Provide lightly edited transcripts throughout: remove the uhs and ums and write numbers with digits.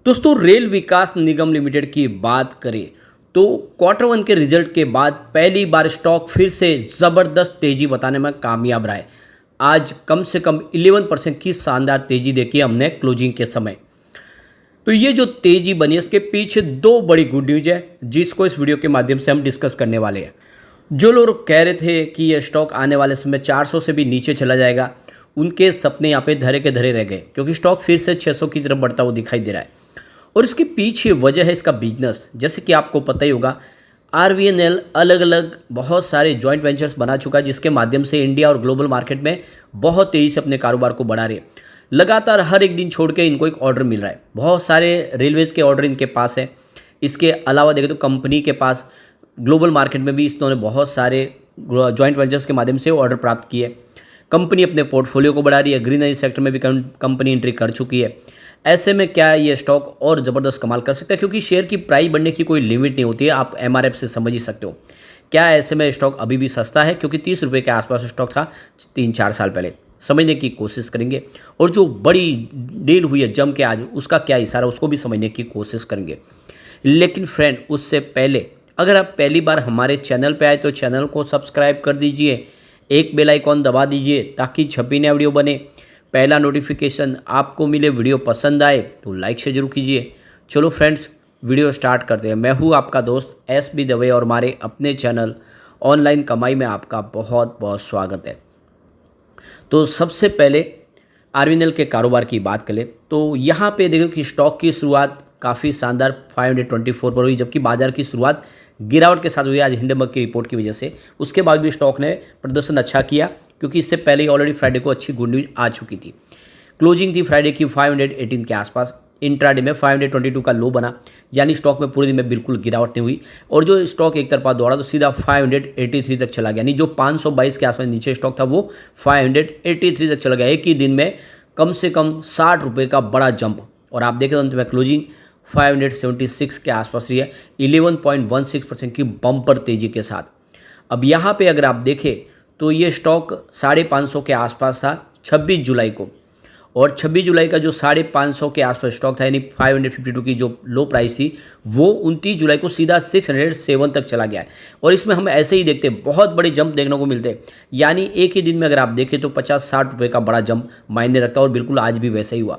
दोस्तों रेल विकास निगम लिमिटेड की बात करें तो क्वार्टर वन के रिजल्ट के बाद पहली बार स्टॉक फिर से ज़बरदस्त तेज़ी बताने में कामयाब रहा है। आज कम से कम 11% की शानदार तेज़ी देखी हमने क्लोजिंग के समय। तो ये जो तेज़ी बनी है इसके पीछे दो बड़ी गुड न्यूज़ है जिसको इस वीडियो के माध्यम से हम डिस्कस करने वाले हैं। जो लोग कह रहे थे कि यह स्टॉक आने वाले समय 400 से भी नीचे चला जाएगा, उनके सपने यहाँ पे धरे के धरे रह गए क्योंकि स्टॉक फिर से 600 की तरफ बढ़ता हुआ दिखाई दे रहा है। और इसके पीछे वजह है इसका बिजनेस। जैसे कि आपको पता ही होगा, आरवीएनएल अलग अलग बहुत सारे जॉइंट वेंचर्स बना चुका है जिसके माध्यम से इंडिया और ग्लोबल मार्केट में बहुत तेज़ी से अपने कारोबार को बढ़ा रहे हैं। लगातार हर एक दिन छोड़ के इनको एक ऑर्डर मिल रहा है। बहुत सारे रेलवेज़ के ऑर्डर इनके पास है। इसके अलावा देखें तो कंपनी के पास ग्लोबल मार्केट में भी इन्होंने बहुत सारे जॉइंट वेंचर्स के माध्यम से ऑर्डर प्राप्त किए। कंपनी अपने पोर्टफोलियो को बढ़ा रही है। ग्रीन एनर्जी सेक्टर में भी कंपनी एंट्री कर चुकी है। ऐसे में क्या ये स्टॉक और ज़बरदस्त कमाल कर सकता है क्योंकि शेयर की प्राइस बढ़ने की कोई लिमिट नहीं होती है। आप एमआरएफ से समझ ही सकते हो। क्या ऐसे में स्टॉक अभी भी सस्ता है क्योंकि 30 रुपये के आसपास स्टॉक था 3-4 साल पहले। समझने की कोशिश करेंगे और जो बड़ी डील हुई है जम के आज, उसका क्या इशारा उसको भी समझने की कोशिश करेंगे। लेकिन फ्रेंड, उससे पहले अगर आप पहली बार हमारे चैनल पे आए तो चैनल को सब्सक्राइब कर दीजिए, एक बेल आइकॉन दबा दीजिए ताकि छपी नया वीडियो बने पहला नोटिफिकेशन आपको मिले। वीडियो पसंद आए तो लाइक से जरूर कीजिए। चलो फ्रेंड्स, वीडियो स्टार्ट करते हैं। मैं हूँ आपका दोस्त एस बी दवे और हमारे अपने चैनल ऑनलाइन कमाई में आपका बहुत बहुत स्वागत है। तो सबसे पहले आरवीएनएल के कारोबार की बात करें तो यहाँ पे देखो कि स्टॉक की शुरुआत काफ़ी शानदार 524 पर हुई, जबकि बाजार की शुरुआत गिरावट के साथ हुई आज हिंडनबर्ग की रिपोर्ट की वजह से। उसके बाद भी स्टॉक ने प्रदर्शन अच्छा किया क्योंकि इससे पहले ही ऑलरेडी फ्राइडे को अच्छी गुड न्यूज आ चुकी थी। क्लोजिंग थी फ्राइडे की 518 के आसपास। इंट्राडे में 522 का लो बना, यानी स्टॉक में पूरे दिन में बिल्कुल गिरावट नहीं हुई और जो स्टॉक एक तरफा दौड़ा तो सीधा 583 तक चला गया। यानी जो 522 के आसपास नीचे स्टॉक था वो 583 तक चला गया। एक ही दिन में कम से कम 60 रुपये का बड़ा जंप। और आप देखें तो अंत में क्लोजिंग 576 के आसपास रही है, 11.16% की बम्पर तेजी के साथ। अब यहाँ पे अगर आप देखें तो ये स्टॉक 550 के आसपास था 26 जुलाई को, और 26 जुलाई का जो 550 के आसपास स्टॉक था यानी 552 की जो लो प्राइस थी वो 29 जुलाई को सीधा 607 तक चला गया है। और इसमें हम ऐसे ही देखते हैं, बहुत बड़े जंप देखने को मिलते हैं। यानी एक ही दिन में अगर आप देखें तो 50-60 रुपये का बड़ा जंप मायने रखता है और बिल्कुल आज भी वैसा ही हुआ।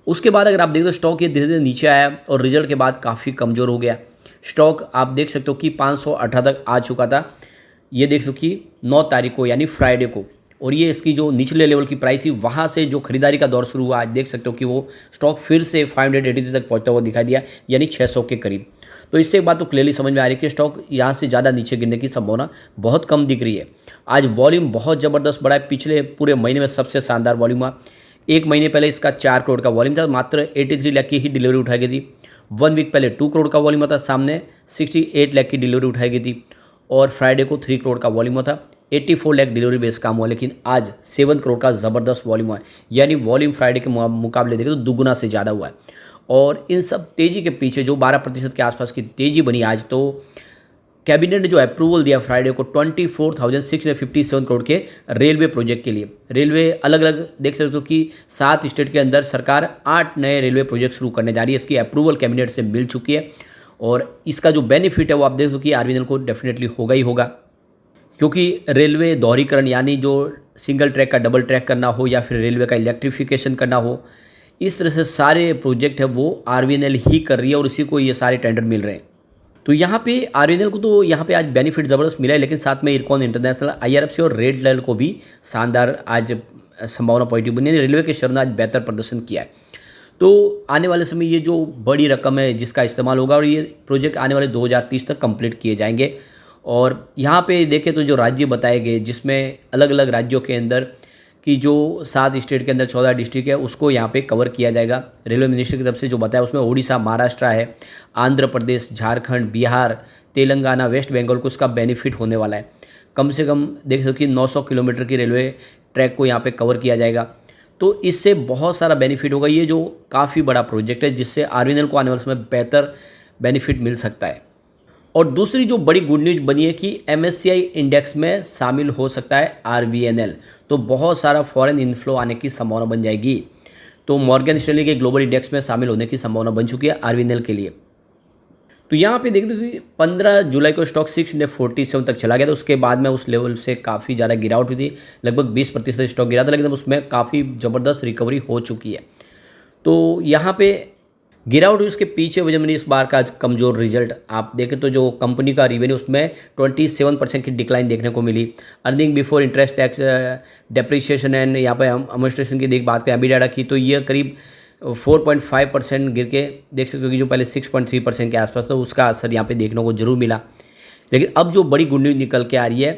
उसके बाद अगर आप देखें तो स्टॉक ये धीरे धीरे नीचे आया और रिजल्ट के बाद काफ़ी कमज़ोर हो गया। स्टॉक आप देख सकते हो कि 518 तक आ चुका था। ये देख लो कि 9 तारीख को यानी फ्राइडे को, और ये इसकी जो निचले लेवल की प्राइस थी वहाँ से जो खरीदारी का दौर शुरू हुआ, आज देख सकते हो कि वो स्टॉक फिर से 583 तक पहुँचता हुआ दिखाई दिया, यानी 600 के करीब। तो इससे एक बात तो क्लियरली समझ में आ रही है कि स्टॉक यहाँ से ज़्यादा नीचे गिरने की संभावना बहुत कम दिख रही है। आज वॉल्यूम बहुत ज़बरदस्त बढ़ा है। पिछले पूरे महीने में सबसे शानदार वॉल्यूम हुआ। एक महीने पहले इसका 4 करोड़ का वॉल्यूम था, मात्र 83 लाख की ही डिलीवरी उठाई गई थी। 1 वीक पहले 2 करोड़ का वॉल्यूम था, सामने 68 लाख की डिलीवरी उठाई गई थी। और फ्राइडे को 3 करोड़ का वॉल्यूम था, 84 लाख डिलीवरी बेस काम हुआ। लेकिन आज 7 करोड़ का ज़बरदस्त वॉल्यूम हुआ है, यानी वॉल्यूम फ्राइडे के मुकाबले देखें तो दुगुना से ज़्यादा हुआ है। और इन सब तेज़ी के पीछे जो 12% के आसपास की तेज़ी बनी आज, तो कैबिनेट ने जो अप्रूवल दिया फ्राइडे को 24,657 करोड़ के रेलवे प्रोजेक्ट के लिए। रेलवे अलग अलग देख सकते हो कि 7 स्टेट के अंदर सरकार 8 नए रेलवे प्रोजेक्ट शुरू करने जा रही है। इसकी अप्रूवल कैबिनेट से मिल चुकी है और इसका जो बेनिफिट है वो आप देख सकते हो कि आरवीएनएल को डेफिनेटली होगा ही होगा, क्योंकि रेलवे दोहरीकरण यानी जो सिंगल ट्रैक का डबल ट्रैक करना हो या फिर रेलवे का इलेक्ट्रिफिकेशन करना हो, इस तरह से सारे प्रोजेक्ट है वो आरवीएनएल ही कर रही है और उसी को ये सारे टेंडर मिल रहे हैं। तो यहाँ पे आरवीएनएल को तो यहाँ पे आज बेनिफिट ज़बरदस्त मिला है, लेकिन साथ में इरकॉन इंटरनेशनल, आईआरएफसी और रेड लेवल को भी शानदार आज संभावना पॉजिटिव बनी है। रेलवे के शेयर ने आज बेहतर प्रदर्शन किया है। तो आने वाले समय ये जो बड़ी रकम है जिसका इस्तेमाल होगा और ये प्रोजेक्ट आने वाले 2030 तक कंप्लीट किए जाएंगे। और यहाँ पे देखें तो जो राज्य बताए गए जिसमें अलग अलग राज्यों के अंदर कि जो 7 स्टेट के अंदर 14 डिस्ट्रिक्ट है उसको यहाँ पे कवर किया जाएगा। रेलवे मिनिस्ट्री की तरफ से जो बताया उसमें उड़ीसा, महाराष्ट्र है, आंध्र प्रदेश, झारखंड, बिहार, तेलंगाना, वेस्ट बंगाल को उसका बेनिफिट होने वाला है। कम से कम देख सकते कि 900 किलोमीटर की रेलवे ट्रैक को यहाँ पे कवर किया जाएगा। तो इससे बहुत सारा बेनिफिट होगा। ये जो काफ़ी बड़ा प्रोजेक्ट है जिससे आरवीएनएल को आने वाले समय बेहतर बेनिफिट मिल सकता है। और दूसरी जो बड़ी गुड न्यूज़ बनी है कि MSCI इंडेक्स में शामिल हो सकता है आरवीएनएल, तो बहुत सारा फॉरेन इनफ्लो आने की संभावना बन जाएगी। तो मॉर्गन स्टैनली के ग्लोबल इंडेक्स में शामिल होने की संभावना बन चुकी है आरवीएनएल के लिए। तो यहाँ पे देखते हुए 15 जुलाई को स्टॉक 647 तक चला गया था। उसके बाद में उस लेवल से काफ़ी ज़्यादा गिरावट हुई थी, लगभग 20% स्टॉक गिरा था, लेकिन उसमें काफ़ी ज़बरदस्त रिकवरी हो चुकी है। तो यहाँ पे गिरावट हुई, उसके पीछे वजह बनी इस बार का कमज़ोर रिजल्ट। आप देखें तो जो कंपनी का रिवेन्यू उसमें 27% की डिक्लाइन देखने को मिली। Earning before interest tax depreciation and यहाँ पे हम अमोर्टाइजेशन की बात करें एबिटाडा की, तो ये करीब 4.5% गिर के देख सकते हो कि जो पहले 6.3% के आसपास था, उसका असर यहाँ पे देखने को जरूर मिला। लेकिन अब जो बड़ी गुड न्यूज़ निकल के आ रही है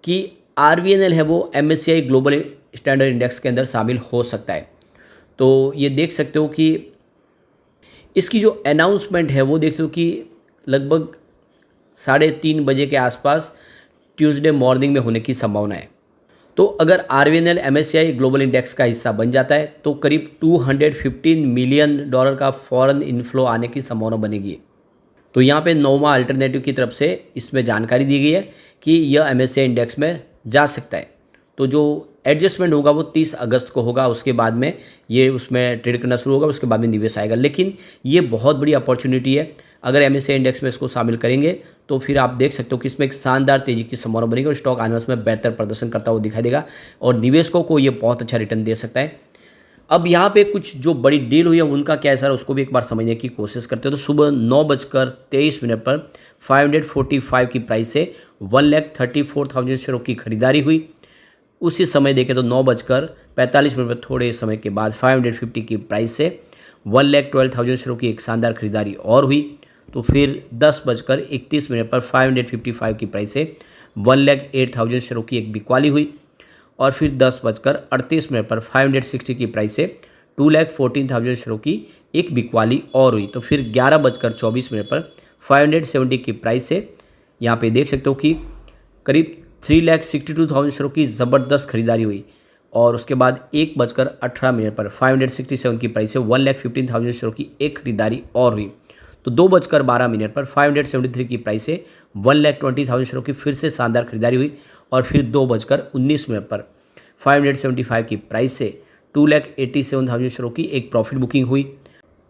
कि आरवीएनएल है वो MSCI ग्लोबल स्टैंडर्ड इंडेक्स के अंदर शामिल हो सकता है। तो ये देख सकते हो कि इसकी जो अनाउंसमेंट है वो देख सकते हो कि लगभग 3:30 बजे के आसपास ट्यूसडे मॉर्निंग में होने की संभावना है। तो अगर आरवीएनएल MSCI ग्लोबल इंडेक्स का हिस्सा बन जाता है तो करीब $215 मिलियन का फॉरेन इनफ्लो आने की संभावना बनेगी। तो यहाँ पे नोवा अल्टरनेटिव की तरफ से इसमें जानकारी दी गई है कि यह MSCI इंडेक्स में जा सकता है। तो जो एडजस्टमेंट होगा वो 30 अगस्त को होगा, उसके बाद में ये उसमें ट्रेड करना शुरू होगा, उसके बाद में निवेश आएगा। लेकिन ये बहुत बड़ी अपॉर्चुनिटी है, अगर MSCI इंडेक्स में इसको शामिल करेंगे तो फिर आप देख सकते हो कि इसमें एक शानदार तेजी की संभावना बनेगी और स्टॉक आने में बेहतर प्रदर्शन करता हुआ दिखाई देगा और निवेशकों को ये बहुत अच्छा रिटर्न दे सकता है। अब यहाँ पे कुछ जो बड़ी डील हुई है उनका क्या असर है उसको भी एक बार समझने की कोशिश करते हो। तो सुबह 9:23 पर 545 की प्राइस से 1,34,000 शेयरों की खरीदारी हुई। उसी समय देखें तो 9:45 पर थोड़े समय के बाद 550 की प्राइस से 1,12,000 शेयरों की एक शानदार खरीदारी और हुई। तो फिर 10:31 पर 555 की प्राइस से 1,08,000 शेयरों की एक बिकवाली हुई और फिर 10:38 पर 560 की प्राइस से 2,14,000 शेयरों की एक बिकवाली और हुई। तो फिर 11:24 पर 570 की प्राइस से यहाँ पे देख सकते हो कि करीब 3,62,000 शेयरों की ज़बरदस्त खरीदारी हुई और उसके बाद 1:18 पर 567 की प्राइस से 1,15,000 शेयरों की एक खरीदारी और हुई। तो 2:12 पर 573 की प्राइस से 1,20,000 शेयरों की फिर से शानदार खरीदारी हुई और फिर 2:19 पर 575 की प्राइस से 2,87,000 शेयरों की एक प्रॉफिट बुकिंग हुई।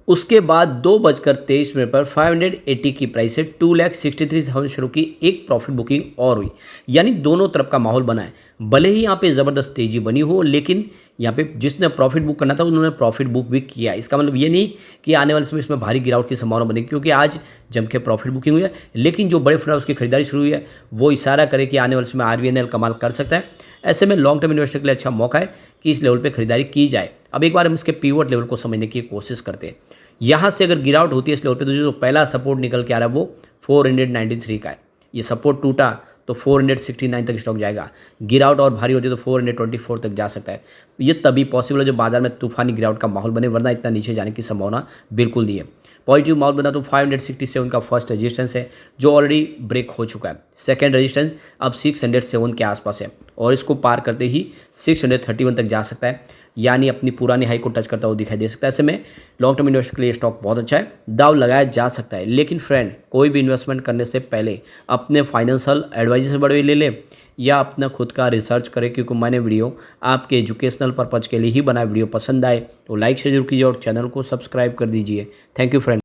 उसके बाद 2:23 पर 580 की प्राइस से 2,63,000 शेयरों की एक प्रॉफिट बुकिंग और हुई। यानी दोनों तरफ का माहौल बना है। भले ही यहाँ पे ज़बरदस्त तेज़ी बनी हो, लेकिन यहाँ पे जिसने प्रॉफिट बुक करना था उन्होंने प्रॉफिट बुक भी किया। इसका मतलब ये नहीं कि आने वाले समय इसमें भारी गिरावट की संभावना बनेगी, क्योंकि आज जम के प्रॉफिट बुकिंग हुई है। लेकिन जो बड़े फंड उसकी खरीदारी शुरू हुई है वो इशारा करे कि आने वाले समय आरवीएनएल कमाल कर सकता है। ऐसे में लॉन्ग टर्म इन्वेस्टर के लिए अच्छा मौका है कि इस लेवल पर खरीदारी की जाए। अब एक बार हम इसके पीवट लेवल को समझने की कोशिश करते हैं। यहाँ से अगर गिरावट होती है इस लेवल पे तो जो पहला सपोर्ट निकल के आ रहा है वो 493 का है। ये सपोर्ट टूटा तो 469 तक स्टॉक जाएगा। गिरावट और भारी होती है तो 424 तक जा सकता है। ये तभी पॉसिबल है जब बाजार में तूफानी गिरावट का माहौल बने, वरना इतना नीचे जाने की संभावना बिल्कुल नहीं है। पॉजिटिव माहौल बना तो 567 का फर्स्ट रेजिस्टेंस है जो ऑलरेडी ब्रेक हो चुका है। सेकेंड रेजिस्टेंस अब 607 के आसपास है और इसको पार करते ही 631 तक जा सकता है, यानी अपनी पुरानी हाई को टच करता हुआ दिखाई दे सकता है। ऐसे में लॉन्ग टर्म इन्वेस्टर के लिए स्टॉक बहुत अच्छा है, दाव लगाया जा सकता है। लेकिन फ्रेंड, कोई भी इन्वेस्टमेंट करने से पहले अपने फाइनेंशियल एडवाइजर से बड़े ले ले या अपना खुद का रिसर्च करें, क्योंकि मैंने वीडियो आपके एजुकेशनल पर्पज़ के लिए ही बनाया। वीडियो पसंद आए तो लाइक से जरूर कीजिए और चैनल को सब्सक्राइब कर दीजिए। Thank you friend.